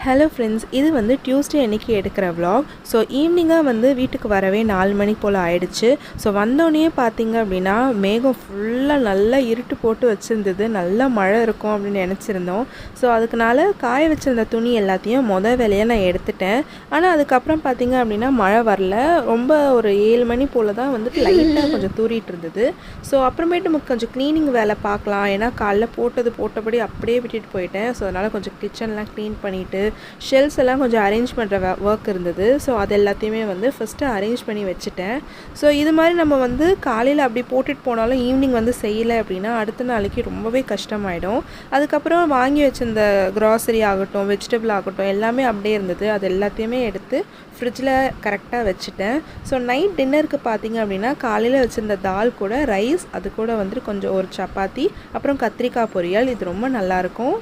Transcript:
Hello friends, இது வந்து Tuesday அன்றைக்கி எடுக்கிற விலாக். ஸோ ஈவினிங்காக வந்து வீட்டுக்கு வரவே 4 மணி போல் ஆயிடுச்சு. ஸோ வந்தோடனே பார்த்திங்க அப்படின்னா மேகம் ஃபுல்லாக நல்லா இருட்டு போட்டு வச்சுருந்தது. நல்லா மழை இருக்கும் அப்படின்னு நினச்சிருந்தோம். ஸோ அதுக்குனால காய வச்சுருந்த துணி எல்லாத்தையும் வேலையாக நான் எடுத்துட்டேன். ஆனால் அதுக்கப்புறம் பார்த்திங்க அப்படின்னா மழை வரல. ரொம்ப ஒரு 7 மணி போல் தான் வந்துட்டு லைட்டாக கொஞ்சம் தூரிட்டு இருந்தது. ஸோ அப்புறமேட்டு நமக்கு கொஞ்சம் க்ளீனிங் வேலை பார்க்கலாம். ஏன்னா காலைல போட்டபடி அப்படியே விட்டுட்டு போயிட்டேன். ஸோ அதனால் கொஞ்சம் கிச்சன்லாம் க்ளீன் பண்ணிவிட்டு ஷெல்ஸ் எல்லாம் கொஞ்சம் அரேஞ்ச் பண்ணுற ஒர்க் இருந்தது. ஸோ அது எல்லாத்தையுமே வந்து ஃபஸ்ட்டு அரேஞ்ச் பண்ணி வச்சுட்டேன். ஸோ இது மாதிரி நம்ம வந்து காலையில் அப்படி போட்டுட்டு போனாலும் ஈவினிங் வந்து செய்யலை அப்படின்னா அடுத்த நாளைக்கு ரொம்பவே கஷ்டமாயிடும். அதுக்கப்புறம் வாங்கி வச்சிருந்த க்ராசரி ஆகட்டும், வெஜிடபிள் ஆகட்டும் எல்லாமே அப்படியே இருந்தது. அது எல்லாத்தையுமே எடுத்து ஃப்ரிட்ஜில் கரெக்டாக வச்சுட்டேன். ஸோ நைட் டின்னருக்கு பார்த்திங்க அப்படின்னா காலையில் வச்சுருந்த தால் கூட ரைஸ், அது கூட வந்துட்டு கொஞ்சம் ஒரு சப்பாத்தி, அப்புறம் கத்திரிக்காய் பொரியல். இது ரொம்ப நல்லாயிருக்கும்.